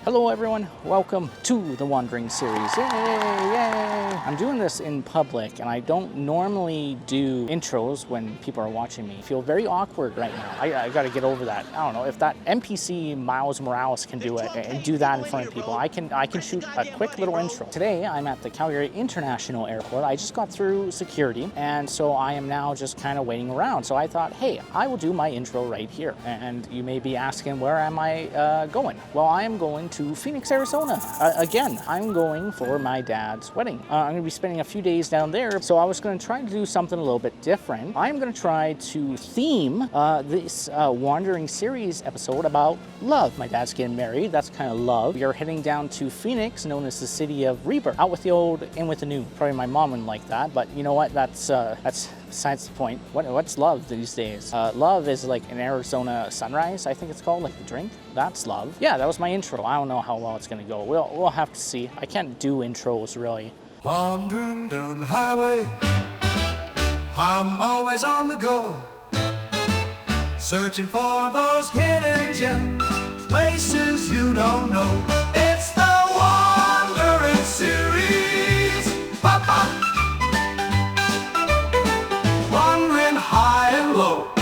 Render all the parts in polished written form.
Hello everyone, welcome to the Wandering series. Yay, yay! I'm doing this in public and I don't normally do intros when people are watching me. I feel very awkward right now. I gotta get over that. I don't know, if that NPC Miles Morales can do it and do that in front of people, I can shoot a quick little intro. Today I'm at the Calgary International Airport. I just got through security and so I am now just kind of waiting around. So I thought, hey, I will do my intro right here. And you may be asking, where am I going? Well, I am going to Phoenix, Arizona. Again, I'm going for my dad's wedding. I'm gonna be spending a few days down there, so I was gonna try to do something a little bit different. I'm gonna try to theme this Wandering series episode about love. My dad's getting married, that's kind of love. We are heading down to Phoenix, known as the city of rebirth. Out with the old, in with the new. Probably my mom wouldn't like that, but you know what, that's besides the point. What's love these days? Love is like an Arizona sunrise, I think it's called, like the drink. That's love. Yeah, that was my intro. I don't know how well it's gonna go. We'll have to see. I can't do intros really. Wandering down the highway, I'm always on the go, searching for those hidden gems, places you don't know. It's the Wandering series. Ba-ba. Wandering high and low,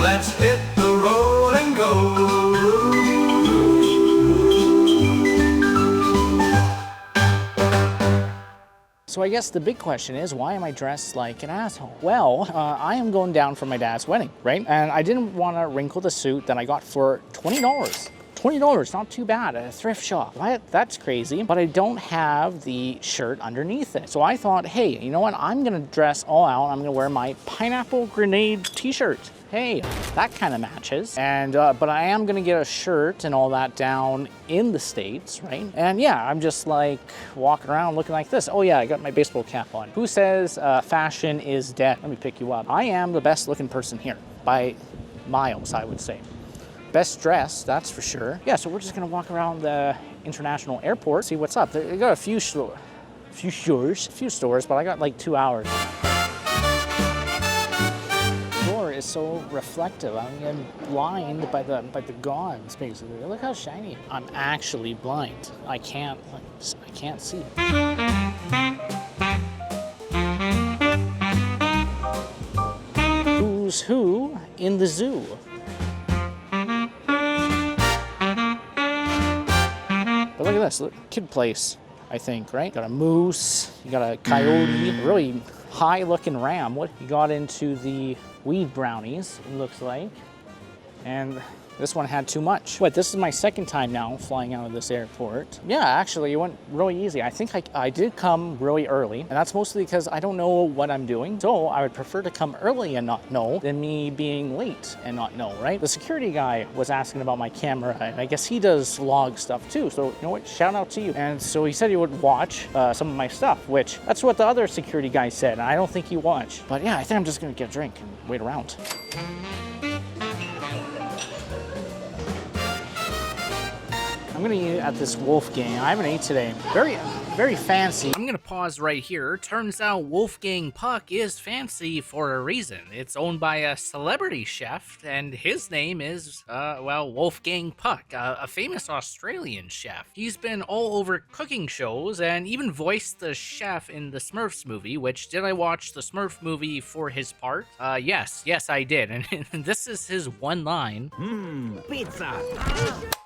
let's hit the road and go. So I guess the big question is, why am I dressed like an asshole? Well, I am going down for my dad's wedding, right? And I didn't want to wrinkle the suit that I got for $20. $20, not too bad, at a thrift shop. That's crazy, but I don't have the shirt underneath it. So I thought, hey, you know what? I'm gonna dress all out. I'm gonna wear my pineapple grenade t-shirt. Hey, that kind of matches. And but I am gonna get a shirt and all that down in the States, right? And yeah, I'm just like walking around looking like this. Oh yeah, I got my baseball cap on. Who says fashion is dead? Let me pick you up. I am the best looking person here by miles, I would say. Best dressed, that's for sure. Yeah, so we're just gonna walk around the international airport, see what's up. They got a few stores, but I got like 2 hours. The floor is so reflective. I'm getting blind by the gods, basically. Look how shiny. I'm actually blind. I can't see. Who's who in the zoo? But look at this, look, kid place, I think, right? Got a moose, you got a coyote, a really high looking ram. What you got into the weed brownies, it looks like. And this one had too much. What, this is my second time now flying out of this airport. Yeah, actually, it went really easy. I think I did come really early, and that's mostly because I don't know what I'm doing. So I would prefer to come early and not know than me being late and not know, right? The security guy was asking about my camera, and I guess he does vlog stuff too. So you know what, shout out to you. And so he said he would watch some of my stuff, which that's what the other security guy said, and I don't think he watched. But yeah, I think I'm just gonna get a drink and wait around. I'm gonna eat at this Wolfgang. I haven't ate today. Very fancy. I'm gonna pause right here. Turns out Wolfgang Puck is fancy for a reason. It's owned by a celebrity chef, and his name is, well, Wolfgang Puck, a famous Australian chef. He's been all over cooking shows and even voiced the chef in the Smurfs movie, which, did I watch the Smurf movie for his part? Yes, I did. And this is his one line. Pizza!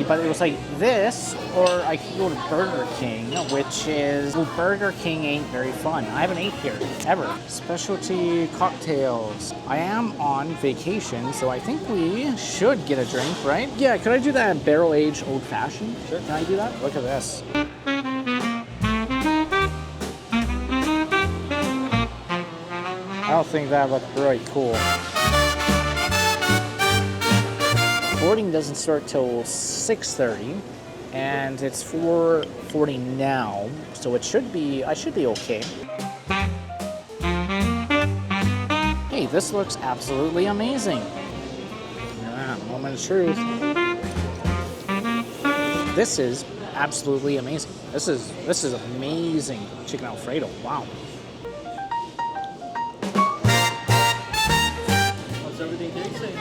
But it was like this, or I could go to Burger King, which is, well, Burger King ain't very fun. I haven't ate here, ever. Specialty cocktails. I am on vacation, so I think we should get a drink, right? Yeah, could I do that barrel-aged old-fashioned? Sure. Can I do that? Look at this. I don't think that looked really cool. Boarding doesn't start till 6:30, and it's 4:40 now, so I should be okay. Hey, this looks absolutely amazing. Yeah, moment of truth. This is absolutely amazing. This is amazing chicken Alfredo. Wow. How's everything tasting?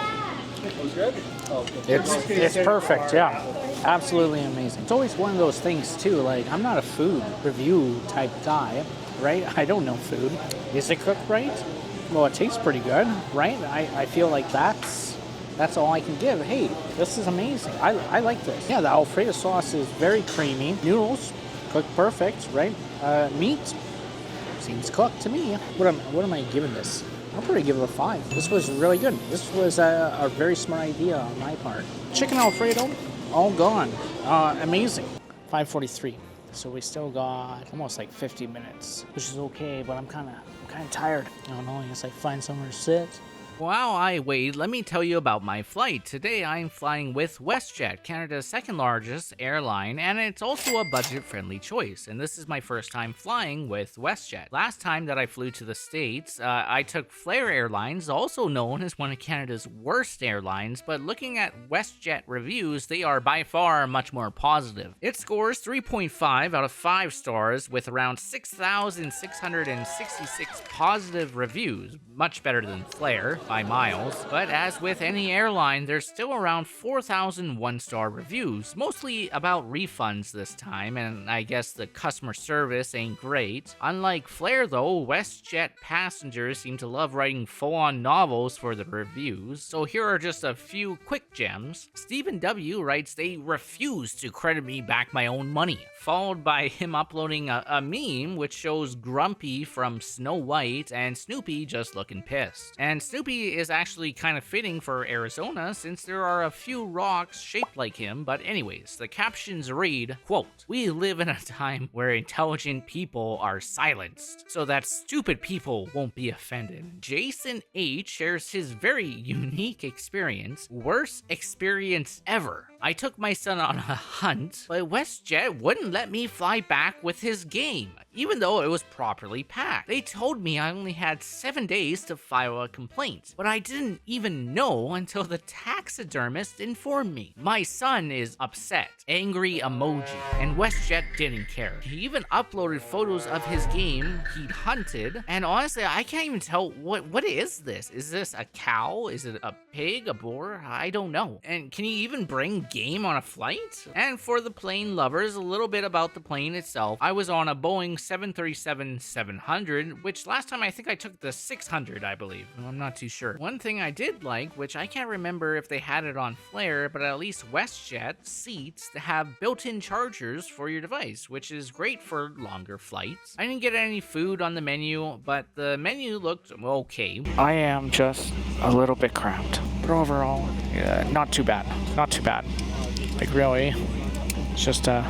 It was good. Oh, it's perfect, yeah. Absolutely amazing. It's always one of those things too, like I'm not a food review type guy, right? I don't know food. Is it cooked right? Well, it tastes pretty good, right? I feel like that's all I can give. Hey, this is amazing. I like this. Yeah, the Alfredo sauce is very creamy. Noodles cooked perfect, right? Meat seems cooked to me. What am I giving this? I'll probably give it a 5. This was really good. This was a very smart idea on my part. Chicken Alfredo, all gone. Amazing. 5:43. So we still got almost like 50 minutes, which is okay, but I'm kind of tired. I don't know, I guess I find somewhere to sit. While I wait, let me tell you about my flight. Today I'm flying with WestJet, Canada's second largest airline, and it's also a budget-friendly choice. And this is my first time flying with WestJet. Last time that I flew to the States, I took Flair Airlines, also known as one of Canada's worst airlines, but looking at WestJet reviews, they are by far much more positive. It scores 3.5 out of 5 stars with around 6,666 positive reviews, much better than Flair by miles, but as with any airline, there's still around 4,000 one-star reviews, mostly about refunds this time, and I guess the customer service ain't great. Unlike Flair though, WestJet passengers seem to love writing full-on novels for the reviews, so here are just a few quick gems. Stephen W. writes they refuse to credit me back my own money, followed by him uploading a meme which shows Grumpy from Snow White and Snoopy just looking pissed. And Snoopy is actually kind of fitting for Arizona since there are a few rocks shaped like him, but anyways, the captions read, quote, "We live in a time where intelligent people are silenced, so that stupid people won't be offended." Jason H. shares his very unique experience, worst experience ever. I took my son on a hunt, but WestJet wouldn't let me fly back with his game, even though it was properly packed. They told me I only had 7 days to file a complaint, but I didn't even know until the taxidermist informed me. My son is upset, angry emoji, and WestJet didn't care. He even uploaded photos of his game he'd hunted, and honestly, I can't even tell what is this? Is this a cow? Is it a pig? A boar? I don't know. And can you even bring game on a flight? And for the plane lovers, a little bit about the plane itself. I was on a Boeing 737-700, which last time I think I took the 600, I believe. I'm not too sure. One thing I did like, which I can't remember if they had it on Flair, but at least WestJet seats have built-in chargers for your device, which is great for longer flights. I didn't get any food on the menu, but the menu looked okay. I am just a little bit cramped, but overall, yeah, not too bad. Not too bad. Like really, it's just a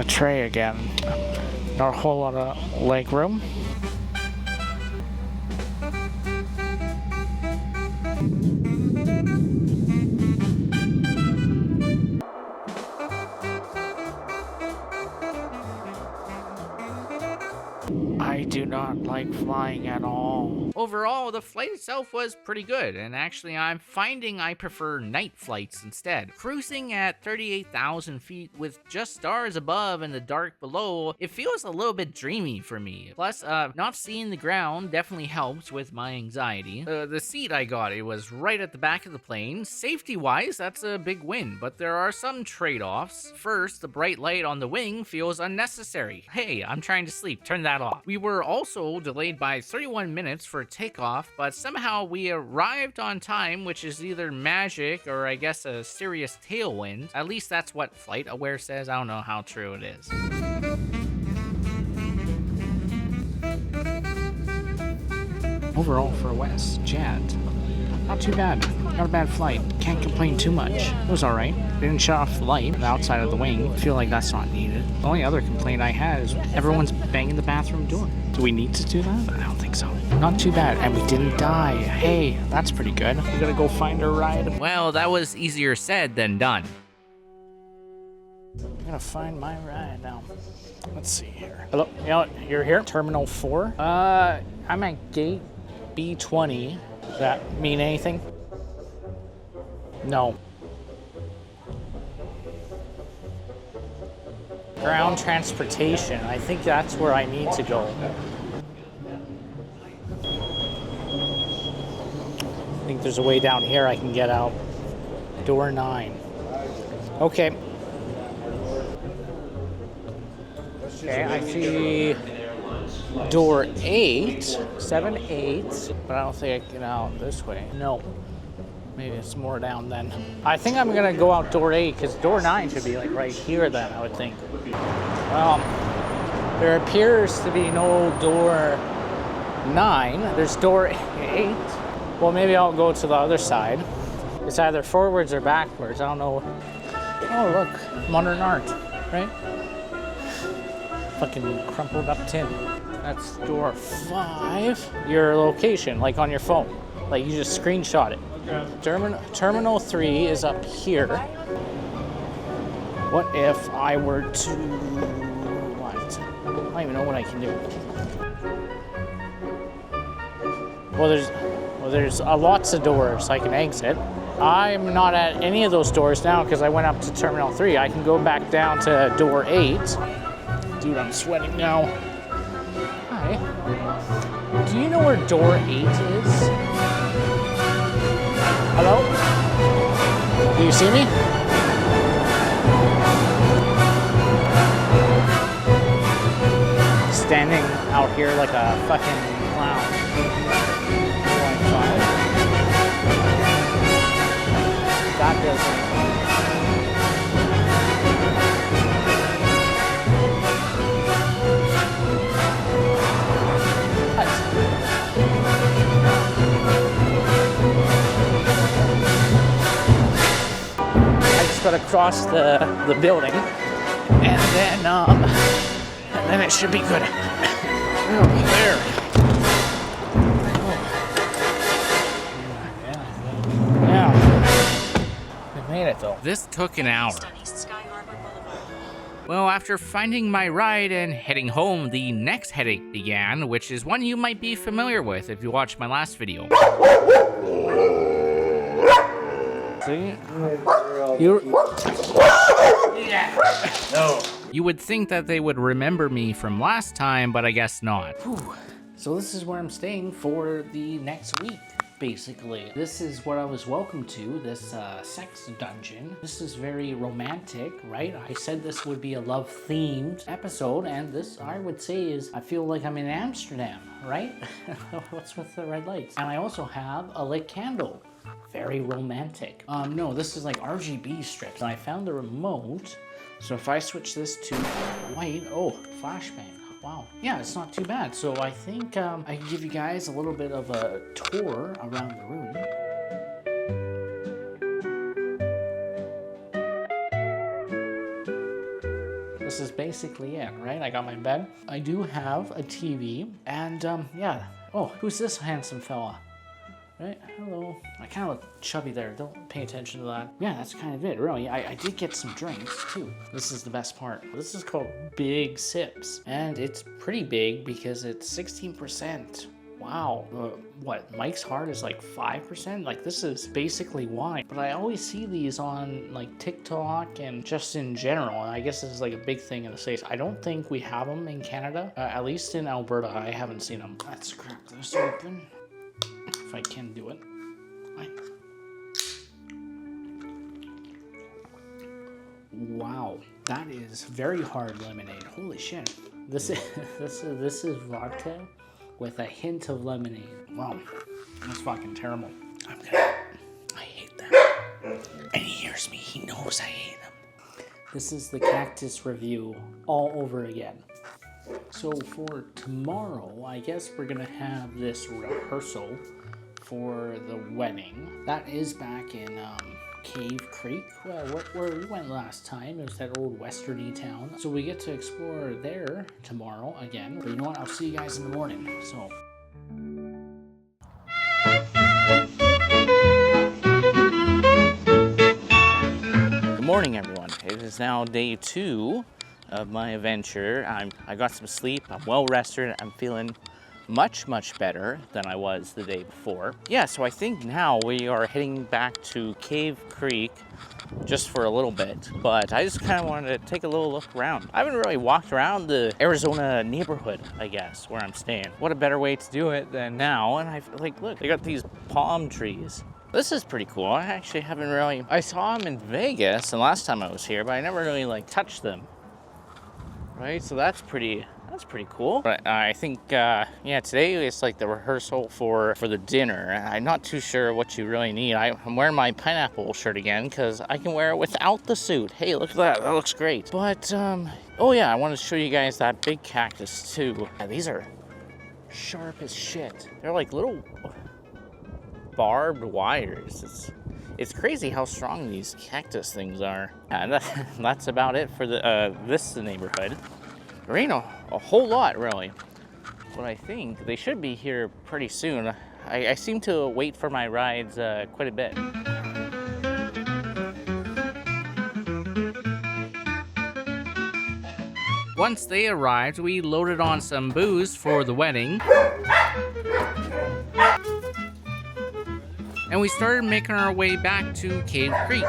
tray again. Not a whole lot of leg room. I do not like flying at all. Overall, the flight itself was pretty good, and actually I'm finding I prefer night flights instead. Cruising at 38,000 feet with just stars above and the dark below, it feels a little bit dreamy for me. Plus, not seeing the ground definitely helps with my anxiety. The seat I got, it was right at the back of the plane. Safety-wise, that's a big win, but there are some trade-offs. First, the bright light on the wing feels unnecessary. Hey, I'm trying to sleep, turn that off. We were also delayed by 31 minutes for takeoff, but somehow we arrived on time, which is either magic or I guess a serious tailwind. At least that's what FlightAware says. I don't know how true it is. Overall for WestJet, not too bad. Not a bad flight. Can't complain too much. It was alright. They didn't shut off the light outside of the wing. I feel like that's not needed. The only other complaint I had is everyone's banging the bathroom door. Do we need to do that? I don't think so. Not too bad. And we didn't die. Hey, that's pretty good. We gotta go find a ride. Well, that was easier said than done. I'm gonna find my ride now. Let's see here. Hello? You know what? You're here? Terminal 4? I'm at gate B20. Does that mean anything? No. Ground transportation. I think that's where I need to go. I think there's a way down here I can get out. Door 9. Okay. Okay, I see door 8, 7, 8, but I don't think I can get out this way. No. Maybe it's more down then. I think I'm gonna go out door 8 because door 9 should be like right here then, I would think. Well, there appears to be no door 9. There's door 8. Well, maybe I'll go to the other side. It's either forwards or backwards. I don't know. Oh, look, modern art, right? Fucking crumpled up tin. That's door 5. Your location, like on your phone. Like you just screenshot it. Terminal 3 is up here. What if I were to... What? I don't even know what I can do. Well, there's lots of doors I can exit. I'm not at any of those doors now because I went up to Terminal 3. I can go back down to door 8. Dude, I'm sweating now. Hi. Do you know where door 8 is? Hello? Do you see me? Standing out here like a fucking clown. That doesn't. Gotta cross the building, and then it should be good. Oh, there. Yeah. We made it though. This took an hour. Well, after finding my ride and heading home, the next headache began, which is one you might be familiar with if you watched my last video. See? No. You would think that they would remember me from last time, but I guess not. Whew. So this is where I'm staying for the next week, basically. This is what I was welcomed to, this sex dungeon. This is very romantic, right? I said this would be a love-themed episode, and this, I would say, is, I feel like I'm in Amsterdam, right? What's with the red lights? And I also have a lit candle. Very romantic. No, this is like RGB strips. And I found the remote. So if I switch this to white, oh, flashbang. Wow. Yeah, it's not too bad. So I think I can give you guys a little bit of a tour around the room. This is basically it, right? I got my bed. I do have a TV and yeah. Oh, who's this handsome fella? Right, hello. I kind of look chubby there, don't pay attention to that. Yeah, that's kind of it, really. I did get some drinks, too. This is the best part. This is called Big Sips, and it's pretty big because it's 16%. Wow. What, Mike's Hard is like 5%? Like, this is basically wine. But I always see these on, like, TikTok and just in general, and I guess this is like a big thing in the States. I don't think we have them in Canada. At least in Alberta, I haven't seen them. Let's crack this open. If I can do it. Wow, that is very hard lemonade. Holy shit. This is vodka with a hint of lemonade. Wow, that's fucking terrible. I hate that. And he hears me, he knows I hate him. This is the cactus review all over again. So for tomorrow, I guess we're gonna have this rehearsal for the wedding. That is back in Cave Creek, where we went last time. It was that old westerny town. So we get to explore there tomorrow again. But you know what? I'll see you guys in the morning. So. Good morning, everyone. It is now day 2 of my adventure. I got some sleep. I'm well rested. I'm feeling much better than I was the day before. Yeah, so I think now we are heading back to Cave Creek just for a little bit, but I just kind of wanted to take a little look around. I haven't really walked around the Arizona neighborhood, I guess, where I'm staying. What a better way to do it than now. And I like, look, they got these palm trees. This is pretty cool. I actually haven't really, I saw them in Vegas the last time I was here, but I never really like touched them. Right, so that's pretty cool. But I think, yeah, today is like the rehearsal for the dinner. I'm not too sure what you really need. I'm wearing my pineapple shirt again because I can wear it without the suit. Hey, look at that, that looks great. But, oh yeah, I want to show you guys that big cactus too. Yeah, these are sharp as shit. They're like little barbed wires. It's crazy how strong these cactus things are. And that's about it for this neighborhood. There ain't a whole lot really, but I think they should be here pretty soon. I seem to wait for my rides quite a bit. Once they arrived, we loaded on some booze for the wedding. And we started making our way back to Cave Creek.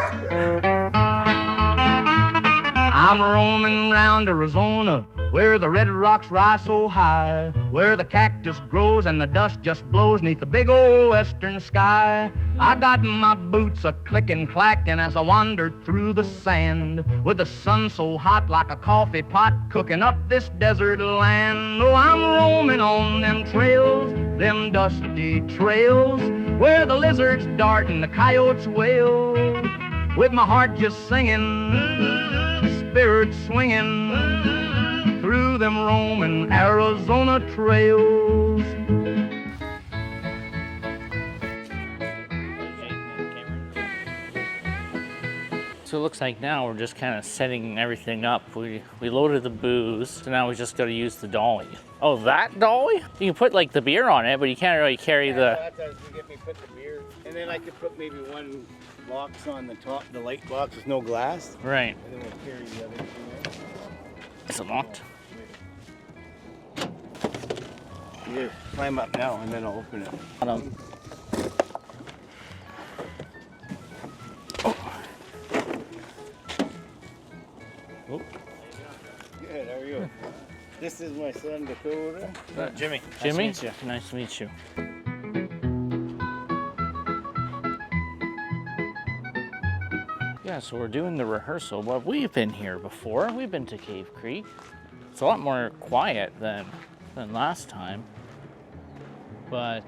I'm roaming round Arizona, where the red rocks rise so high, where the cactus grows and the dust just blows neath the big old western sky. I got my boots a clickin' clackin' as I wandered through the sand, with the sun so hot like a coffee pot cooking up this desert land. Oh, I'm roaming on them trails, them dusty trails, where the lizards dart and the coyotes wail, with my heart just singing, spirit swinging through them roaming Arizona trails. So it looks like now we're just kind of setting everything up. We loaded the booze, so now we just got to use the dolly. Oh, that dolly? You can put like the beer on it, but you can't really carry the... Sometimes you get me put the beer, and then I could put maybe one box on the top, the light box with no glass. Right. And then we'll carry the other thing there. Is it locked? You just climb up now, and then I'll open it. Oh. Good, how are you? This is my son, Dakota. Jimmy. Jimmy? Nice to meet you. Yeah, so we're doing the rehearsal. Well, we've been here before. We've been to Cave Creek. It's a lot more quiet than last time. But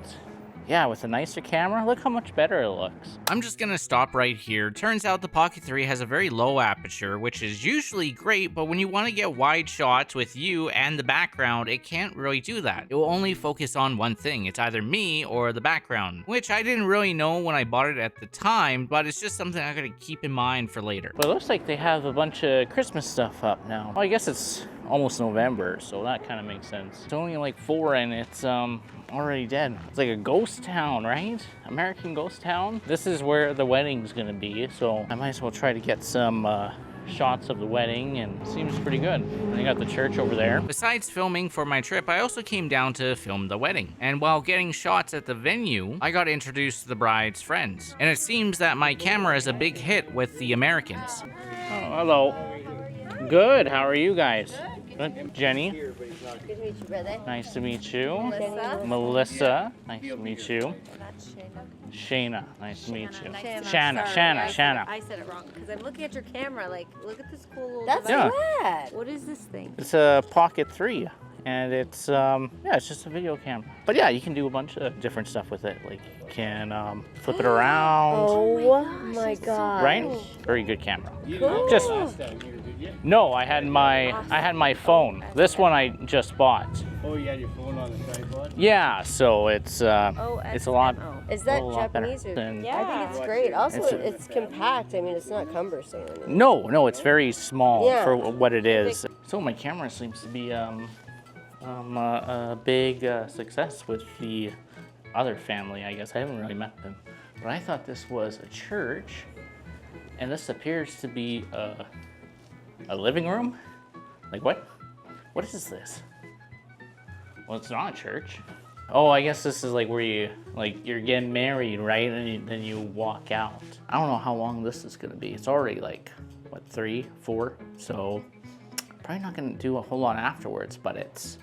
yeah, with a nicer camera, look how much better it looks. I'm just gonna stop right here. Turns out the Pocket 3 has a very low aperture, which is usually great, but when you want to get wide shots with you and the background, it can't really do that. It will only focus on one thing. It's either me or the background, which I didn't really know when I bought it at the time, but it's just something I gotta keep in mind for later. But it looks like they have a bunch of Christmas stuff up now. Well, I guess it's almost November, so that kind of makes sense. It's only like 4 and it's already dead. It's like a ghost town, right? American ghost town. This is where the wedding's gonna be, so I might as well try to get some shots of the wedding, and it seems pretty good. They got the church over there. Besides filming for my trip, I also came down to film the wedding. And while getting shots at the venue, I got introduced to the bride's friends. And it seems that my camera is a big hit with the Americans. Oh, hello. Good, how are you guys? Good. Jenny. Good to meet you, brother. Nice to meet you. Melissa. Melissa. Nice to meet you. That's Shayna. Shayna. Nice to meet you. Shanna. Shanna. I said it wrong because I'm looking at your camera. Like, look at this cool little That's device. Yeah. rad. What is this thing? It's a Pocket 3, and it's yeah, it's just a video camera. But yeah, you can do a bunch of different stuff with it. Like you can flip it around, Oh my god. right? Very good camera. Cool. Just Last time here, did you? no, I had my phone. This one I just bought. Oh, you had your phone on the tripod? Yeah, so it's a lot. Is that a lot better Japanese or? than- I think it's great. Also, It's it's compact. I mean, it's not cumbersome. I mean, No, it's very small Yeah. for what it is. So my camera seems to be a big success with the other family, I guess. I haven't really met them. But I thought this was a church, and this appears to be a living room? Like what? What is this? Well, it's not a church. Oh, I guess this is like where you're getting married, right? And then you walk out. I don't know how long this is gonna be. It's already like, what, 3, 4? So probably not gonna do a whole lot afterwards, but it's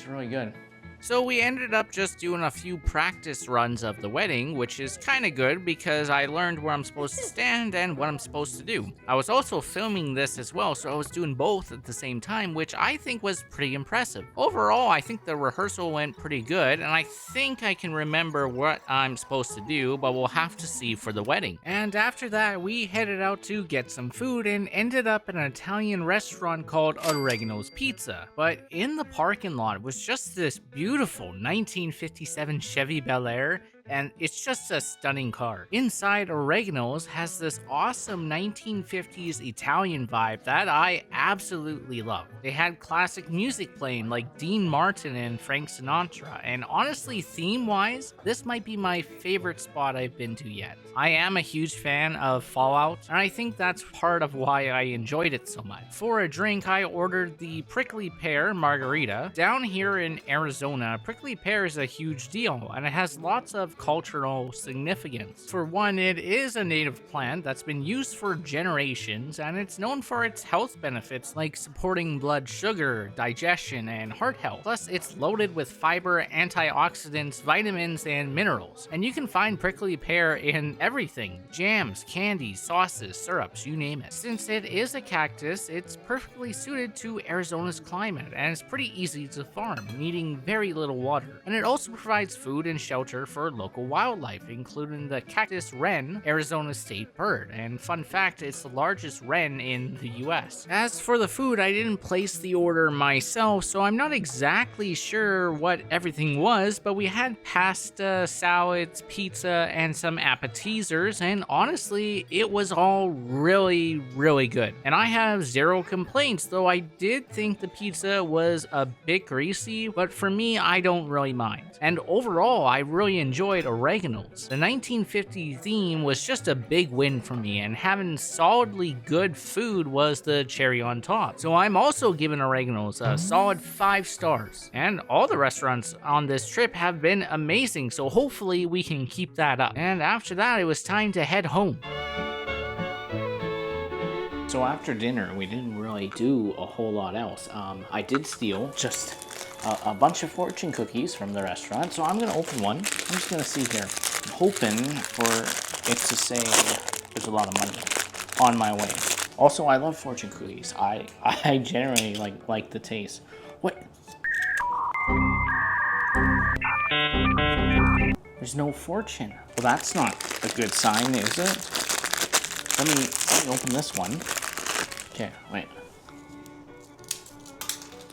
really good. So we ended up just doing a few practice runs of the wedding, which is kind of good because I learned where I'm supposed to stand and what I'm supposed to do. I was also filming this as well, so I was doing both at the same time, which I think was pretty impressive. Overall, I think the rehearsal went pretty good, and I think I can remember what I'm supposed to do, but we'll have to see for the wedding. And after that, we headed out to get some food and ended up at an Italian restaurant called Oregano's Pizza. But in the parking lot was just this beautiful 1957 Chevy Bel Air, and it's just a stunning car. Inside, Oregano's has this awesome 1950s Italian vibe that I absolutely love. They had classic music playing like Dean Martin and Frank Sinatra, and honestly, theme-wise, this might be my favorite spot I've been to yet. I am a huge fan of Fallout, and I think that's part of why I enjoyed it so much. For a drink, I ordered the prickly pear margarita. Down here in Arizona, prickly pear is a huge deal, and it has lots of cultural significance. For one, it is a native plant that's been used for generations, and it's known for its health benefits like supporting blood sugar, digestion, and heart health. Plus, it's loaded with fiber, antioxidants, vitamins, and minerals. And you can find prickly pear in everything: jams, candies, sauces, syrups, you name it. Since it is a cactus, it's perfectly suited to Arizona's climate, and it's pretty easy to farm, needing very little water. And it also provides food and shelter for local wildlife, including the cactus wren, Arizona's state bird. And fun fact, it's the largest wren in the US. As for the food, I didn't place the order myself, so I'm not exactly sure what everything was, but we had pasta, salads, pizza, and some appetizers, and honestly, it was all really good. And I have zero complaints, though I did think the pizza was a bit greasy, but for me, I don't really mind. And overall, I really enjoyed Oregano's. The 1950 theme was just a big win for me, and having solidly good food was the cherry on top. So I'm also giving Oregano's a solid 5 stars. And all the restaurants on this trip have been amazing, so hopefully we can keep that up. And after that, it was time to head home. So after dinner, we didn't really do a whole lot else. I did steal just a bunch of fortune cookies from the restaurant, so I'm gonna open one. I'm just gonna see here. I'm hoping for it to say there's a lot of money on my way. Also, I love fortune cookies. I generally like the taste. What? There's no fortune. Well, that's not a good sign, is it? Let me open this one. Okay, wait.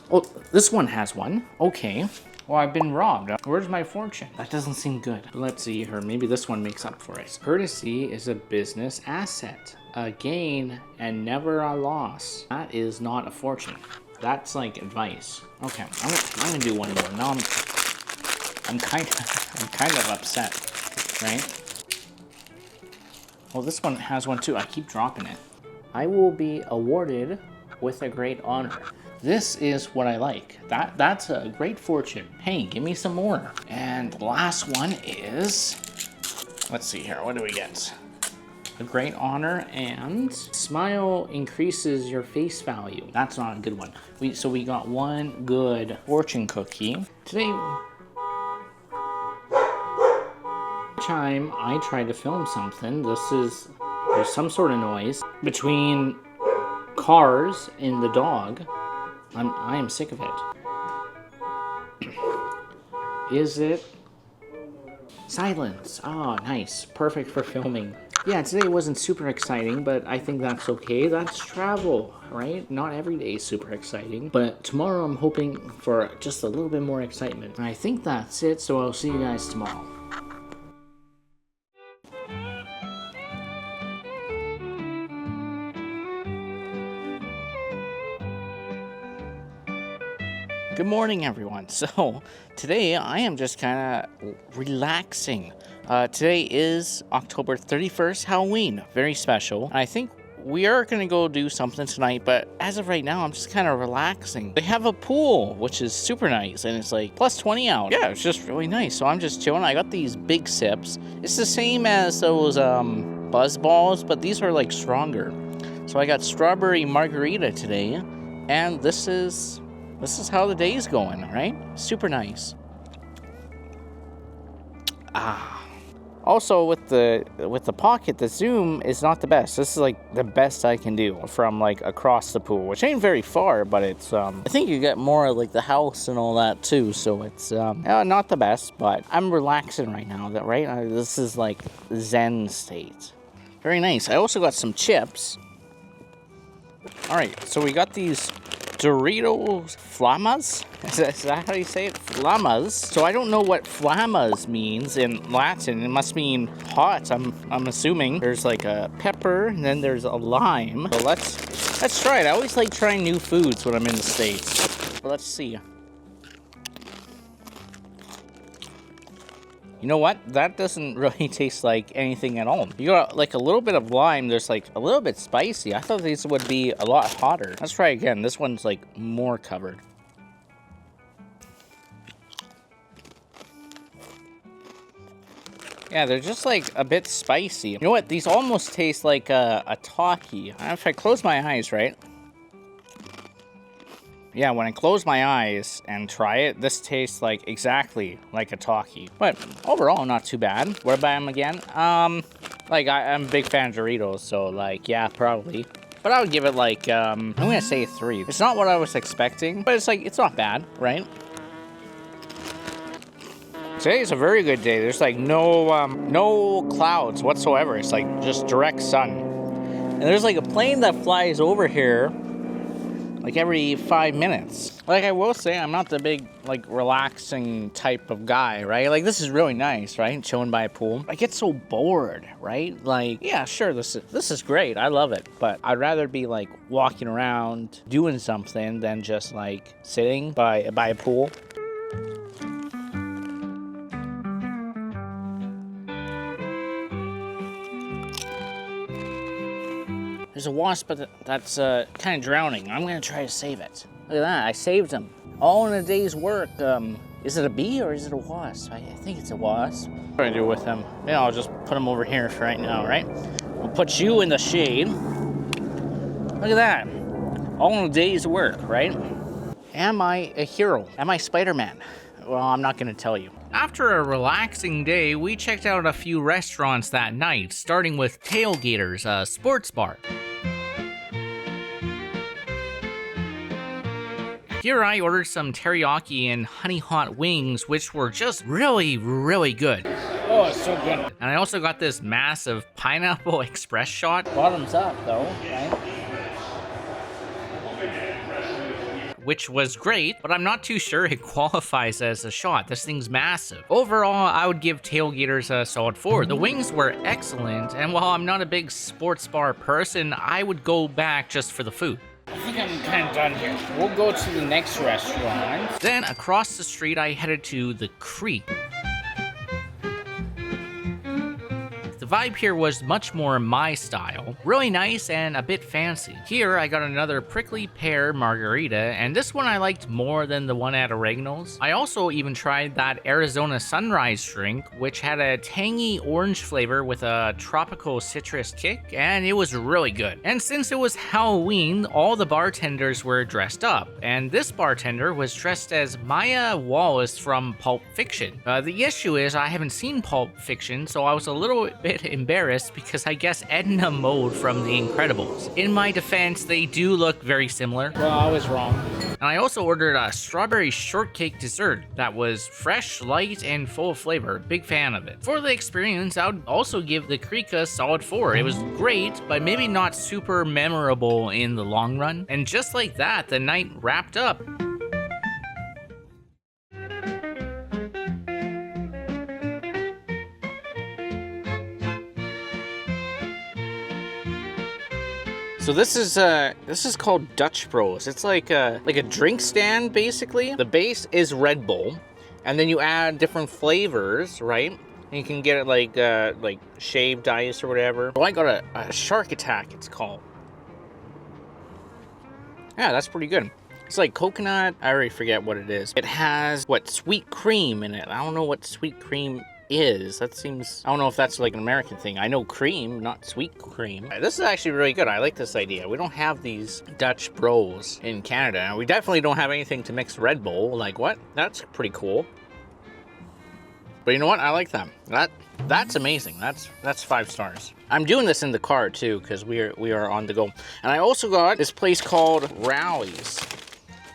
Oh, this one has one. Okay. Well, I've been robbed. Where's my fortune? That doesn't seem good. But let's see here. Maybe this one makes up for it. Courtesy is a business asset. A gain and never a loss. That is not a fortune. That's like advice. Okay, I'm gonna do one more. Now I'm kind of upset, right? Well, this one has one too. I keep dropping it. I will be awarded with a great honor. This is what I like. That's a great fortune. Hey, give me some more. And the last one is, let's see here. What do we get? A great honor and smile increases your face value. That's not a good one. So we got one good fortune cookie. Today, time I try to film something, there's some sort of noise between cars and the dog. I am sick of it. Is it silence? Oh, nice. Perfect for filming. Yeah, today wasn't super exciting, but I think that's okay. That's travel, right? Not every day is super exciting, but tomorrow I'm hoping for just a little bit more excitement. And I think that's it, so I'll see you guys tomorrow. Good morning, everyone. So today I am just kind of relaxing. Today is October 31st, Halloween. Very special. And I think we are going to go do something tonight, but as of right now, I'm just kind of relaxing. They have a pool, which is super nice, and it's like plus 20 out. Yeah, it's just really nice. So I'm just chilling. I got these big sips. It's the same as those buzz balls, but these are like stronger. So I got strawberry margarita today, and this is how the day's going, right? Super nice. Also, with the pocket, the zoom is not the best. This is like the best I can do from like across the pool, which ain't very far, but it's I think you get more like the house and all that too. So it's not the best, but I'm relaxing right now. This is like Zen state. Very nice. I also got some chips. All right, so we got these Doritos Flammas? Is that how you say it? Flammas. So I don't know what Flammas means in Latin. It must mean hot, I'm assuming. There's like a pepper, and then there's a lime. So let's try it. I always like trying new foods when I'm in the States. But let's see. You know what? That doesn't really taste like anything at all. You got like a little bit of lime. There's like a little bit spicy. I thought these would be a lot hotter. Let's try again. This one's like more covered. Yeah, they're just like a bit spicy. You know what? These almost taste like a Taki. If I close my eyes, right? Yeah, when I close my eyes and try it, this tastes like exactly like a Taki. But overall, not too bad. What about them again? Like I'm a big fan of Doritos, so like, yeah, probably. But I would give it like, I'm gonna say 3. It's not what I was expecting, but it's like, it's not bad, right? Today's a very good day. There's like no clouds whatsoever. It's like just direct sun. And there's like a plane that flies over here like every 5 minutes. Like I will say, I'm not the big like relaxing type of guy, right? Like this is really nice, right? Chilling by a pool. I get so bored, right? Like, yeah, sure, this is great. I love it. But I'd rather be like walking around doing something than just like sitting by a pool. There's a wasp that's kind of drowning. I'm gonna try to save it. Look at that, I saved him. All in a day's work. Is it a bee or is it a wasp? I think it's a wasp. What do I do with him? Yeah, I'll just put him over here for right now, right? I'll put you in the shade. Look at that. All in a day's work, right? Am I a hero? Am I Spider-Man? Well, I'm not gonna tell you. After a relaxing day, we checked out a few restaurants that night, starting with Tailgaters, a sports bar. Here I ordered some teriyaki and honey hot wings, which were just really, really good. Oh, it's so good. And I also got this massive pineapple express shot. Bottoms up, though, right? Which was great, but I'm not too sure it qualifies as a shot. This thing's massive. Overall, I would give Tailgaters a solid 4. The wings were excellent, and while I'm not a big sports bar person, I would go back just for the food. I think I'm kind of done here. We'll go to the next restaurant. Then across the street, I headed to the Creek. The vibe here was much more my style, really nice and a bit fancy. Here I got another prickly pear margarita, and this one I liked more than the one at Oregano's. I also even tried that Arizona Sunrise drink, which had a tangy orange flavor with a tropical citrus kick, and it was really good. And since it was Halloween, all the bartenders were dressed up, and this bartender was dressed as Maya Wallace from Pulp Fiction. The issue is I haven't seen Pulp Fiction, so I was a little bit embarrassed because I guess Edna Mode from The Incredibles. In my defense, they do look very similar. Well, I was wrong. And I also ordered a strawberry shortcake dessert that was fresh, light, and full of flavor. Big fan of it. For the experience, I would also give the Creek a solid 4. It was great, but maybe not super memorable in the long run. And just like that, the night wrapped up. So this is called Dutch Bros. It's like a drink stand basically. The base is Red Bull, and then you add different flavors, right? And you can get it like shaved ice or whatever. So I got a Shark Attack, it's called. Yeah, that's pretty good. It's like coconut. I already forget what it is. It has sweet cream in it. I don't know what sweet cream is. That seems, I don't know if that's like an American thing. I know cream, not sweet cream. This is actually really good. I like this idea. We don't have these Dutch Bros in Canada, and we definitely don't have anything to mix Red Bull. Like, what? That's pretty cool. But you know what? I like that. That's amazing. That's 5 stars. I'm doing this in the car too because we are on the go. And I also got this place called Rallies,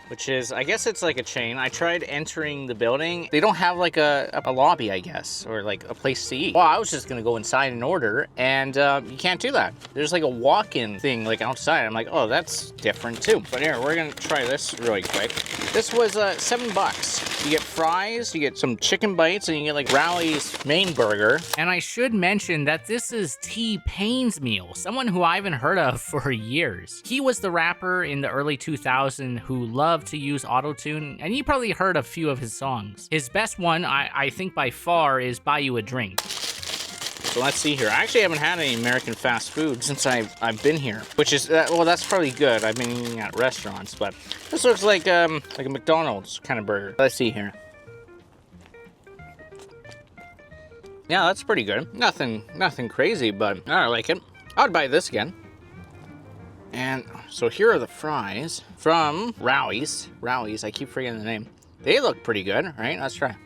which is, I guess it's like a chain. I tried entering the building. They don't have like a lobby, I guess, or like a place to eat. Well, I was just gonna go inside and order, and you can't do that. There's like a walk-in thing like outside. I'm like, oh, that's different too. But here, we're gonna try this really quick. This was $7. You get fries, you get some chicken bites, and you get like Rally's main burger. And I should mention that this is T-Pain's meal, someone who I haven't heard of for years. He was the rapper in the early 2000s who loved to use autotune, and you probably heard a few of his songs. His best one, I think by far, is Buy You a Drink. So let's see here. I actually haven't had any American fast food since I've been here, which is, well, that's probably good. I've been eating at restaurants, but this looks like a McDonald's kind of burger. Let's see here. Yeah, that's pretty good. Nothing crazy, but I like it. I would buy this again. And so here are the fries from Rallies. Rallies, I keep forgetting the name. They look pretty good, right? Let's try.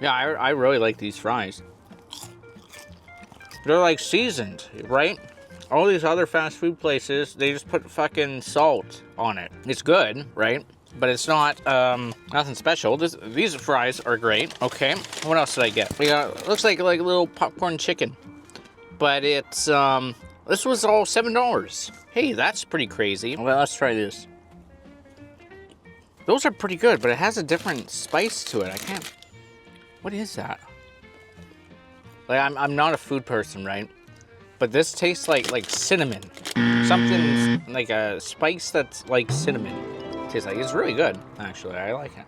Yeah, I really like these fries. They're like seasoned, right? All these other fast food places, they just put fucking salt on it. It's good, right? But it's not nothing special. These fries are great. Okay, what else did I get? It looks like a little popcorn chicken, but it's this was all $7. Hey, that's pretty crazy. Well, let's try this. Those are pretty good, but it has a different spice to it. I can't. What is that? Like, I'm not a food person, right? But this tastes like cinnamon. Something like a spice that's like cinnamon. Tastes like it's really good. Actually, I like it.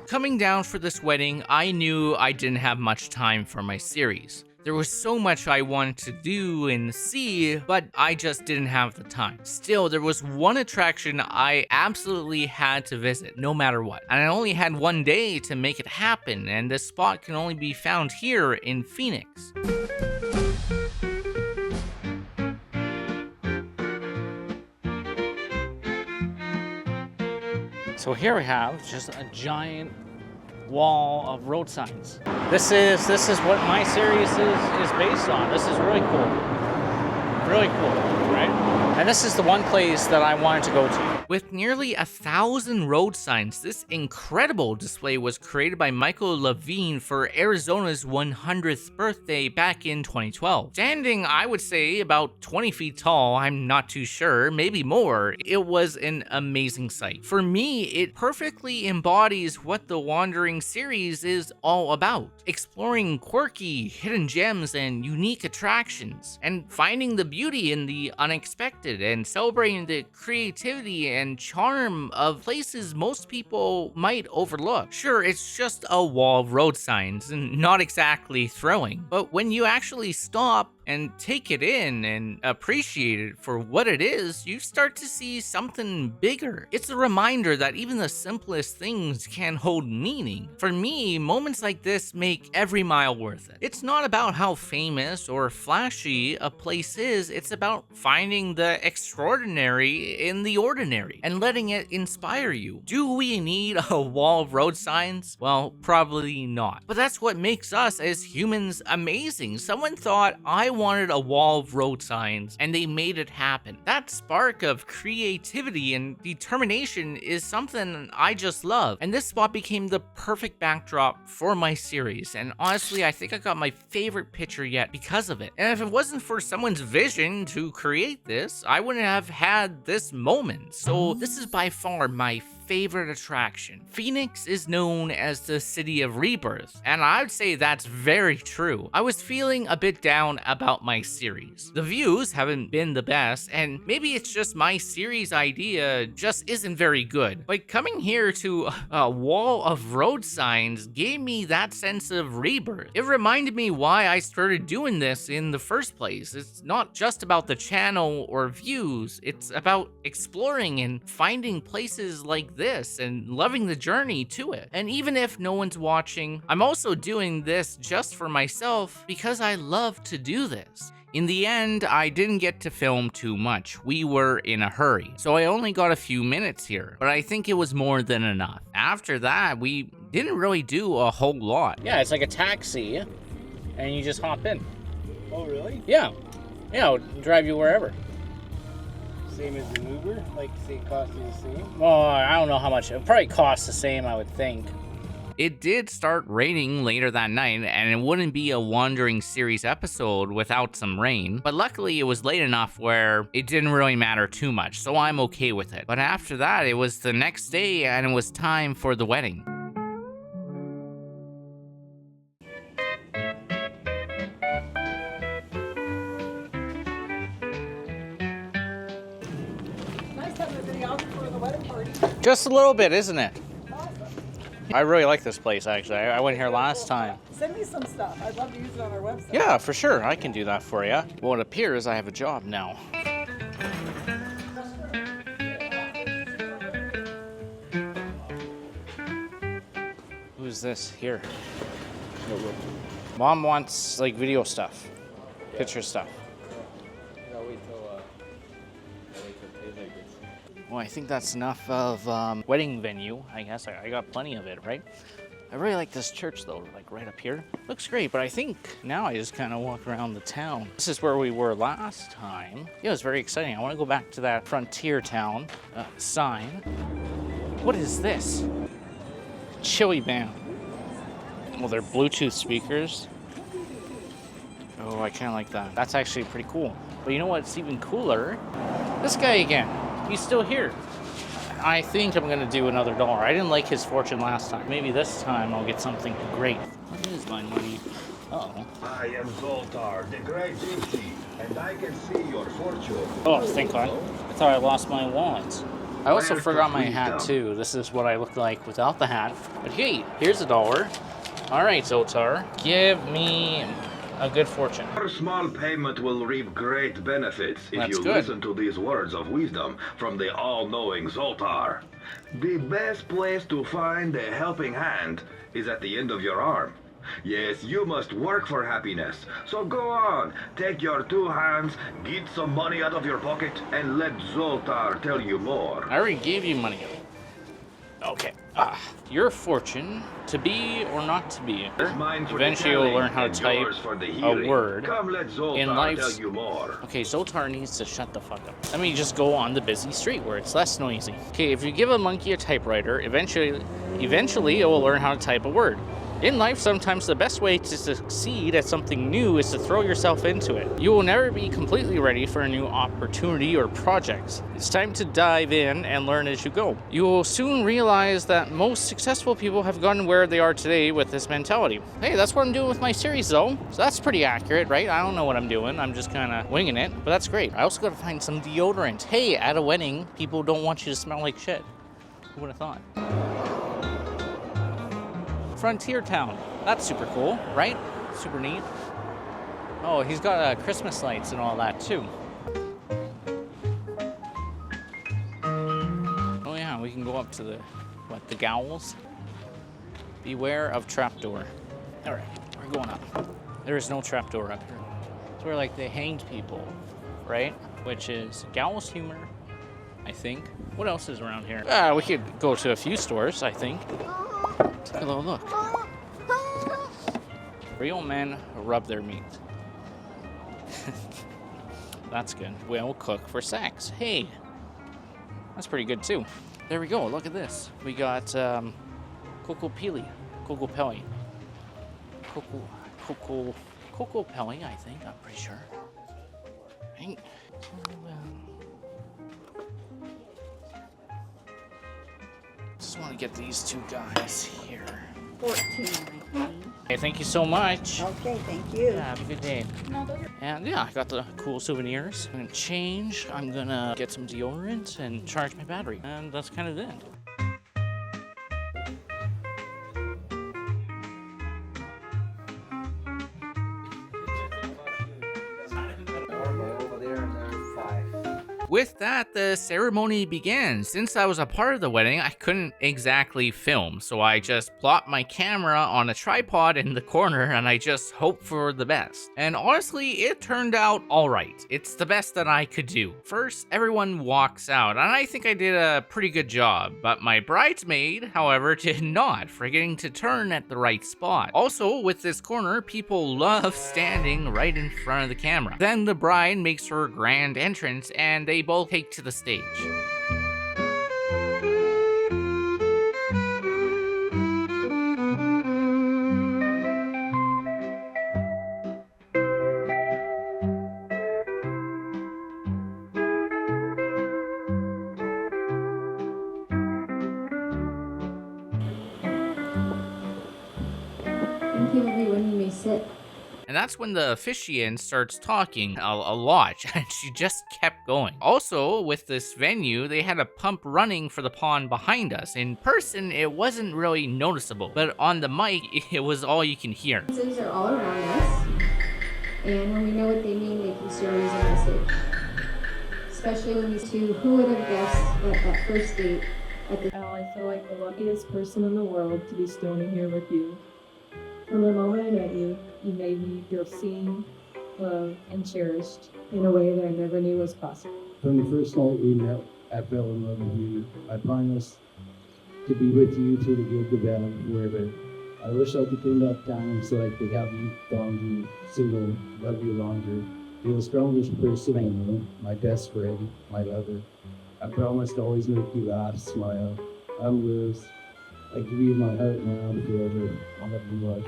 Coming down for this wedding, I knew I didn't have much time for my series. There was so much I wanted to do and see, but I just didn't have the time. Still, there was one attraction I absolutely had to visit, no matter what. And I only had one day to make it happen, and this spot can only be found here in Phoenix. So here we have just a giant wall of road signs. This is what my series is based on. This is really cool. Really cool, right? And this is the one place that I wanted to go to. With nearly 1,000 road signs, this incredible display was created by Michael Levine for Arizona's 100th birthday back in 2012. Standing, I would say, about 20 feet tall, I'm not too sure, maybe more, it was an amazing sight. For me, it perfectly embodies what the Wandering series is all about. Exploring quirky, hidden gems and unique attractions, and finding the beauty in the unexpected, and celebrating the creativity and charm of places most people might overlook. Sure, it's just a wall of road signs and not exactly thrilling, but when you actually stop and take it in and appreciate it for what it is, you start to see something bigger. It's a reminder that even the simplest things can hold meaning. For me, moments like this make every mile worth it. It's not about how famous or flashy a place is, it's about finding the extraordinary in the ordinary and letting it inspire you. Do we need a wall of road signs? Well, probably not. But that's what makes us as humans amazing. Someone thought, I wanted a wall of road signs, and they made it happen. That spark of creativity and determination is something I just love, and this spot became the perfect backdrop for my series, and honestly, I think I got my favorite picture yet because of it. And if it wasn't for someone's vision to create this, I wouldn't have had this moment. So this is by far my favorite attraction. Phoenix is known as the city of rebirth, and I would say that's very true. I was feeling a bit down about my series. The views haven't been the best, and maybe it's just my series idea just isn't very good. But coming here to a wall of road signs gave me that sense of rebirth. It reminded me why I started doing this in the first place. It's not just about the channel or views, it's about exploring and finding places like this and loving the journey to it. And even if no one's watching, I'm also doing this just for myself because I love to do this. In the end, I didn't get to film too much. We were in a hurry, so I only got a few minutes here, but I think it was more than enough. After that, we Didn't really do a whole lot. Yeah, it's like a taxi, and you just hop in. Oh, really? Yeah. Yeah, it'll drive you wherever. Same as an Uber? Like, say it costs you the same? Well, I don't know how much. It probably costs the same, I would think. It did start raining later that night, and it wouldn't be a Wandering series episode without some rain, but luckily it was late enough where it didn't really matter too much, so I'm okay with it. But after that, it was the next day, and it was time for the wedding. Nice having everybody out for the wedding party. Just a little bit, isn't it? I really like this place, actually. I went here last time. Send me some stuff. I'd love to use it on our website. Yeah, for sure. I can do that for you. Well, it appears I have a job now. Who's this here? Mom wants, like, video stuff. Picture stuff. Well, I think that's enough of wedding venue, I guess. I got plenty of it, right? I really like this church, though, like right up here. Looks great, but I think now I just kind of walk around the town. This is where we were last time. Yeah, it was very exciting. I want to go back to that frontier town sign. What is this? Chili band. Well, they're Bluetooth speakers. Oh, I kind of like that. That's actually pretty cool. But you know what's even cooler? This guy again. He's still here. I think I'm gonna do another dollar. I didn't like his fortune last time. Maybe this time I'll get something great. What is my money? Uh-oh. I am Zoltar, the great gypsy, and I can see your fortune. Oh, thank God. I thought I lost my wallet. I also forgot my hat too. This is what I look like without the hat. But hey, here's a dollar. All right, Zoltar, give me a good fortune. Your small payment will reap great benefits if That's you good. listen to these words of wisdom from the all-knowing Zoltar. The best place to find a helping hand is at the end of your arm. Yes, you must work for happiness. So go on, take your two hands, get some money out of your pocket, and let Zoltar tell you more. I already gave you money. Okay. Your fortune, to be or not to be. Mine for the Eventually you'll telling learn how to and type yours for the a hearing. word Come let Zoltar in life's... tell you more. Okay, Zoltar needs to shut the fuck up. Let me just go on the busy street where it's less noisy. Okay, if you give a monkey a typewriter, eventually it will learn how to type a word. In life, sometimes the best way to succeed at something new is to throw yourself into it. You will never be completely ready for a new opportunity or project. It's time to dive in and learn as you go. You will soon realize that most successful people have gotten where they are today with this mentality. Hey, that's what I'm doing with my series though. So that's pretty accurate, right? I don't know what I'm doing. I'm just kind of winging it, but that's great. I also got to find some deodorant. Hey, at a wedding, people don't want you to smell like shit. Who would have thought? Frontier town. That's super cool, right? Super neat. Oh, he's got Christmas lights and all that too. Oh yeah, we can go up to the gowls. Beware of trapdoor. All right, we're going up. There is no trapdoor up here. It's where like they hanged people, right? Which is Gowls humor, I think. What else is around here? We could go to a few stores, I think. Take a little look. Real men rub their meat. That's good. We'll cook for sex. Hey, that's pretty good too. There we go. Look at this. We got Coco Pelli, I think. I'm pretty sure. Right. Just want to get these two guys here. 14. Hey, thank you so much. Okay, thank you. Yeah, have a good day. And yeah, I got the cool souvenirs. I'm gonna change. I'm gonna get some deodorant and charge my battery. And that's kind of it. with that, the ceremony began. Since I was a part of the wedding, I couldn't exactly film, so I just plopped my camera on a tripod in the corner and I just hoped for the best. And honestly, it turned out alright. It's the best that I could do. First, everyone walks out, and I think I did a pretty good job, but my bridesmaid, however, did not, forgetting to turn at the right spot. Also, with this corner, people love standing right in front of the camera. Then the bride makes her grand entrance, and they both take to the stage. Thank you, everyone. You may sit. And that's when the officiant starts talking a lot, and she just kept going. Also, with this venue, they had a pump running for the pond behind us. In person, it wasn't really noticeable, but on the mic, it was all you can hear. These are all around us, and when we know what they mean, they can stories on the stage. Especially when these two, who would have guessed that first date at the... I feel like the luckiest person in the world to be standing here with you. From the moment I met you, you made me feel seen, loved, and cherished in a way that I never knew was possible. From the first night we met, I fell in love with you. I promised to be with you till the good, the bad, and forever. I wish I could turn back time so I could have you longer, single, love you longer. You're the strongest person I know, my best friend, my lover. I promise to always make you laugh, smile. I'm Liz. I give you my heart now forever. I love you much.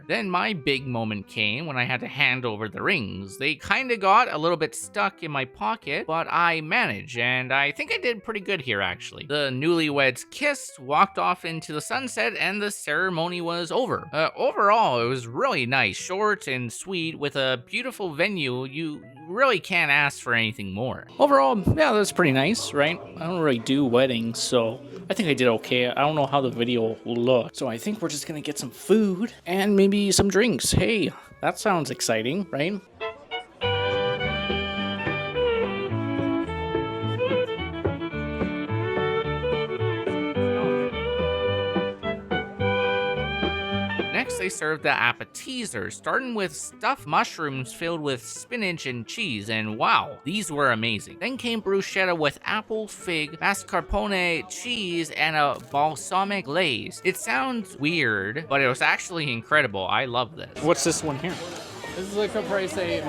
Then my big moment came when I had to hand over the rings. They kinda got a little bit stuck in my pocket, but I managed, and I think I did pretty good here actually. The newlyweds kissed, walked off into the sunset, and the ceremony was over. Overall, it was really nice, short and sweet, with a beautiful venue. You really can't ask for anything more. Overall, yeah, that's pretty nice, right? I don't really do weddings, so I think I did okay. I don't know how the video looked, so I think we're just gonna get some food and maybe some drinks. Hey, that sounds exciting, right? Next, they served the appetizers, starting with stuffed mushrooms filled with spinach and cheese, and wow, these were amazing. Then came bruschetta with apple, fig, mascarpone, cheese, and a balsamic glaze. It sounds weird, but it was actually incredible. I love this. What's this one here? This is like caprese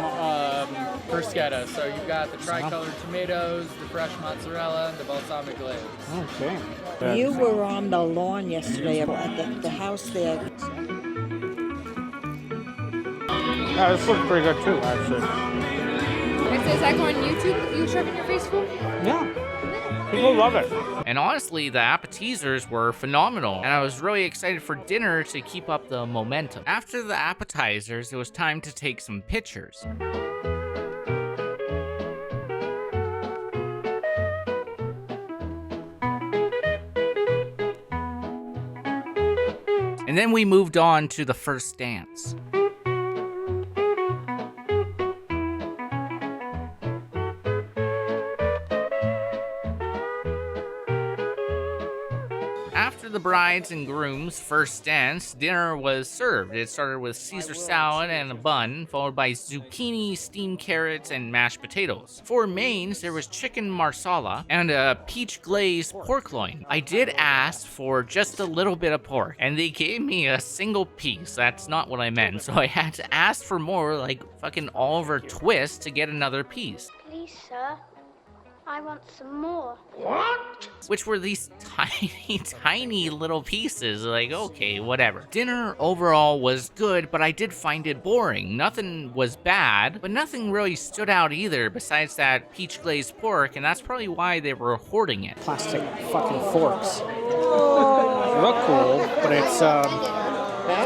bruschetta. So you've got the tricolored tomatoes, the fresh mozzarella, and the balsamic glaze. Okay. You were on the lawn yesterday at the house there. Yeah, this looks pretty good too, actually. Is that going on YouTube? You shoving your face full? Yeah. People love it. And honestly, the appetizers were phenomenal, and I was really excited for dinner to keep up the momentum. After the appetizers, it was time to take some pictures. And then we moved on to the first dance. After the brides and grooms' first dance, dinner was served. It started with Caesar salad and a bun, followed by zucchini, steamed carrots, and mashed potatoes. For mains, there was chicken marsala and a peach glazed pork loin. I did ask for just a little bit of pork, and they gave me a single piece. That's not what I meant, so I had to ask for more, like fucking Oliver Twist, to get another piece. Please, sir. I want some more. What? Which were these tiny little pieces. Like, okay, whatever. Dinner overall was good, but I did find it boring. Nothing was bad, but nothing really stood out either besides that peach glazed pork, and that's probably why they were hoarding it. Plastic fucking forks. They look cool, but it's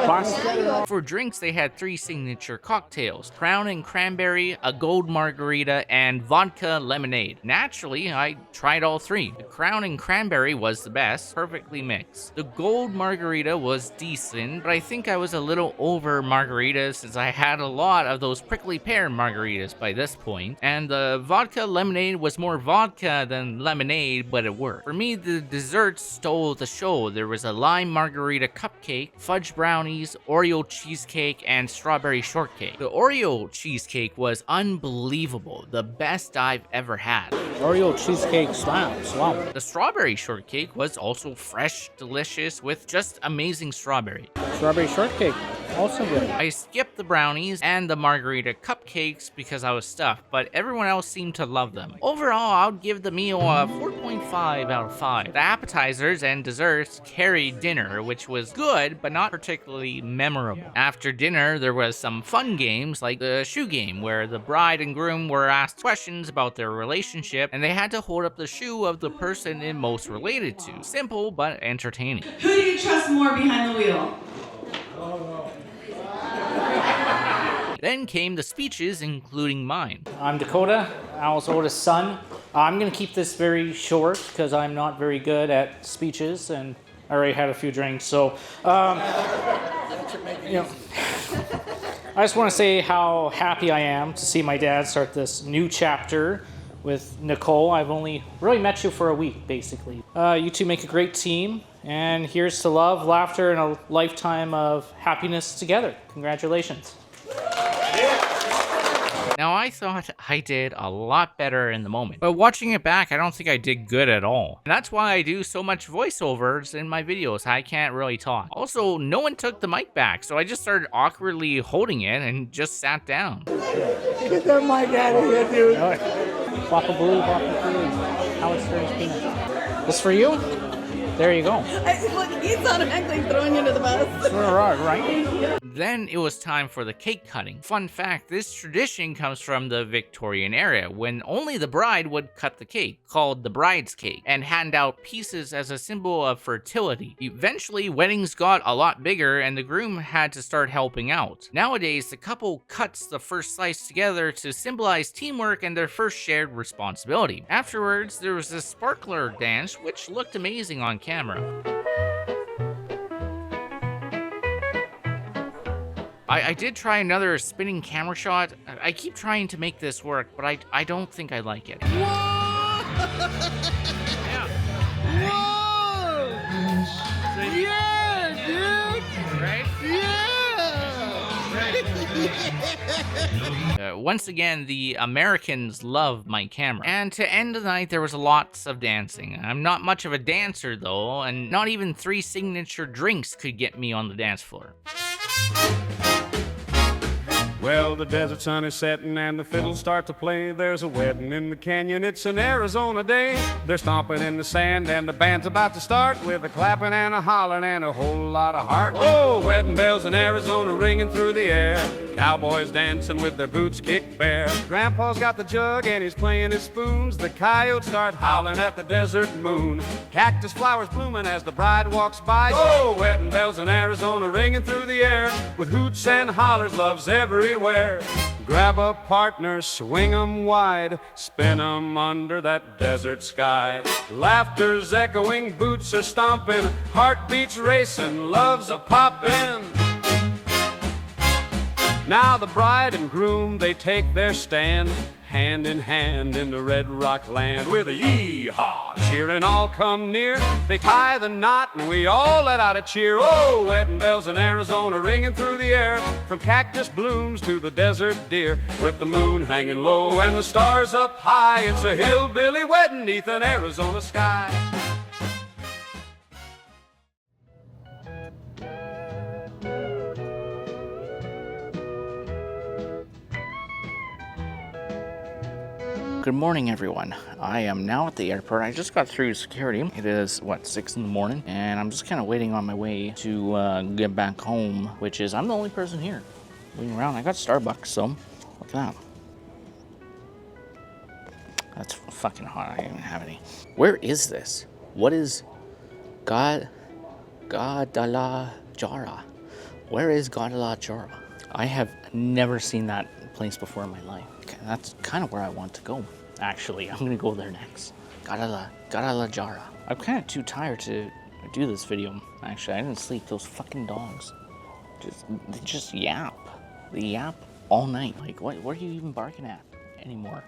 Classic. For drinks, they had 3 signature cocktails: Crown and Cranberry, a Gold Margarita, and Vodka Lemonade. Naturally, I tried all 3. The Crown and Cranberry was the best, perfectly mixed. The Gold Margarita was decent, but I think I was a little over margaritas since I had a lot of those prickly pear margaritas by this point. And the Vodka Lemonade was more vodka than lemonade, but it worked. For me, the desserts stole the show. There was a lime margarita cupcake, fudge brownies, Oreo cheesecake, and strawberry shortcake. The Oreo cheesecake was unbelievable, the best I've ever had. Oreo cheesecake slaps. Wow. The strawberry shortcake was also fresh, delicious, with just amazing strawberry. Strawberry shortcake, also good. I skipped the brownies and the margarita cupcakes because I was stuffed, but everyone else seemed to love them. Overall, I would give the meal a 4.5 out of 5. The appetizers and desserts carried dinner, which was good, but not particularly memorable. After dinner, there was some fun games like the shoe game, where the bride and groom were asked questions about their relationship, and they had to hold up the shoe of the person it most related to. Simple, but entertaining. Who do you trust more behind the wheel? Then came the speeches, including mine. I'm Dakota, Al's oldest son. I'm going to keep this very short because I'm not very good at speeches and I already had a few drinks. So, you know, I just want to say how happy I am to see my dad start this new chapter with Nicole. I've only really met you for a week, basically. You two make a great team, and here's to love, laughter, and a lifetime of happiness together. Congratulations. Now, I thought I did a lot better in the moment, but watching it back, I don't think I did good at all. And that's why I do so much voiceovers in my videos. I can't really talk. Also, no one took the mic back, so I just started awkwardly holding it and just sat down. Get that mic out of here, dude. Papa Blue, Papa Blue. Howard Stern's peanut. This for you? There you go. Look, he's automatically throwing you under the bus. Right? Then it was time for the cake cutting. Fun fact, this tradition comes from the Victorian era, when only the bride would cut the cake, called the bride's cake, and hand out pieces as a symbol of fertility. Eventually, weddings got a lot bigger and the groom had to start helping out. Nowadays, the couple cuts the first slice together to symbolize teamwork and their first shared responsibility. Afterwards, there was a sparkler dance, which looked amazing on camera. I did try another spinning camera shot. I keep trying to make this work, but I don't think I like it. Whoa! Yeah, dude! Right? Yeah! Once again, the Americans love my camera. And to end the night, there was lots of dancing. I'm not much of a dancer, though, and not even 3 signature drinks could get me on the dance floor. Well, the desert sun is setting and the fiddles start to play. There's a wedding in the canyon, it's an Arizona day. They're stomping in the sand and the band's about to start, with a clapping and a hollering and a whole lot of heart. Oh, wedding bells in Arizona ringing through the air. Cowboys dancing with their boots kicked bare. Grandpa's got the jug and he's playing his spoons. The coyotes start howling at the desert moon. Cactus flowers blooming as the bride walks by. Oh, wedding bells in Arizona ringing through the air, with hoots and hollers, love's everywhere. Grab a partner, swing 'em wide, spin 'em under that desert sky. Laughter's echoing, boots are stomping, heartbeats racing, love's a poppin'. Now the bride and groom, they take their stand, hand in hand in the Red Rock land, with a yee-haw, cheering all come near. They tie the knot and we all let out a cheer. Oh, wedding bells in Arizona ringing through the air, from cactus blooms to the desert deer, with the moon hanging low and the stars up high. It's a hillbilly wedding 'neath an Arizona sky. Good morning, everyone. I am now at the airport. I just got through security. It is, 6 in the morning, and I'm just kind of waiting on my way to get back home, which is, I'm the only person here waiting around. I got Starbucks, so look at that. That's fucking hot. I don't even have any. Where is this? What is Guadalajara? Where is Guadalajara? I have never seen that place before in my life. Okay, that's kind of where I want to go. Actually, I'm gonna go there next. Guadalajara. I'm kind of too tired to do this video. Actually, I didn't sleep. Those fucking dogs. They just yap. They yap all night. Like, what are you even barking at anymore?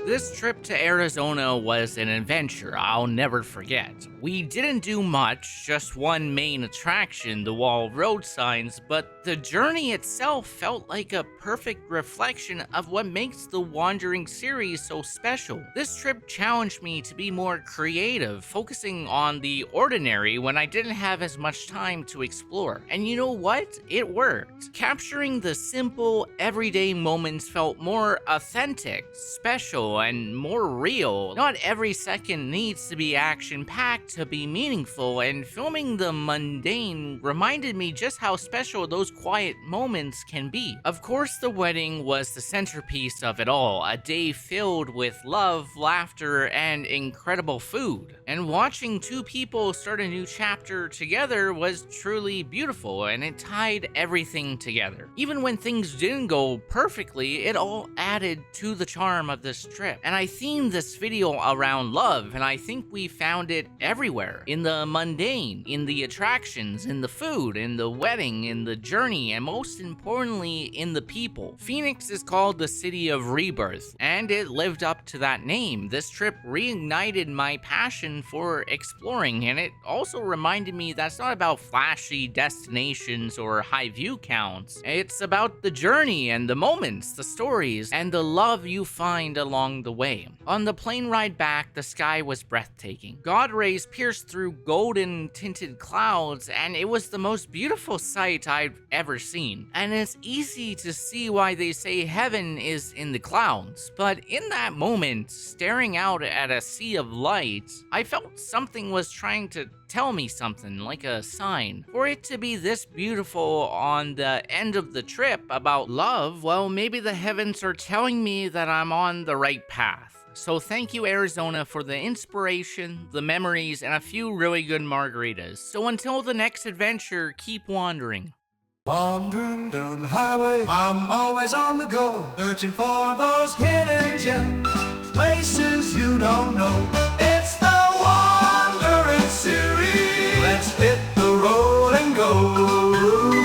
This trip to Arizona was an adventure I'll never forget. We didn't do much, just one main attraction, the wall road signs, but the journey itself felt like a perfect reflection of what makes the Wandering series so special. This trip challenged me to be more creative, focusing on the ordinary when I didn't have as much time to explore. And you know what? It worked. Capturing the simple, everyday moments felt more authentic, special, and more real. Not every second needs to be action-packed to be meaningful, and filming the mundane reminded me just how special those quiet moments can be. Of course, the wedding was the centerpiece of it all, a day filled with love, laughter, and incredible food. And watching two people start a new chapter together was truly beautiful, and it tied everything together. Even when things didn't go perfectly, it all added to the charm of this trip. And I themed this video around love, and I think we found it everywhere. In the mundane, in the attractions, in the food, in the wedding, in the journey, and most importantly, in the people. Phoenix is called the city of rebirth, and it lived up to that name. This trip reignited my passion for exploring, and it also reminded me that's not about flashy destinations or high view counts. It's about the journey and the moments, the stories, and the love you find along the way. On the plane ride back, the sky was breathtaking. God rays pierced through golden tinted clouds, and it was the most beautiful sight I've ever seen. And it's easy to see why they say heaven is in the clouds. But in that moment, staring out at a sea of light, I felt something was trying to tell me something, like a sign. For it to be this beautiful on the end of the trip about love, well, maybe the heavens are telling me that I'm on the right path. So thank you, Arizona, for the inspiration, the memories, and a few really good margaritas. So until the next adventure, keep wandering. Wandering down the highway, I'm always on the go, searching for those hidden gems, places you don't know. It's the Wandering series. Let's hit the road and go.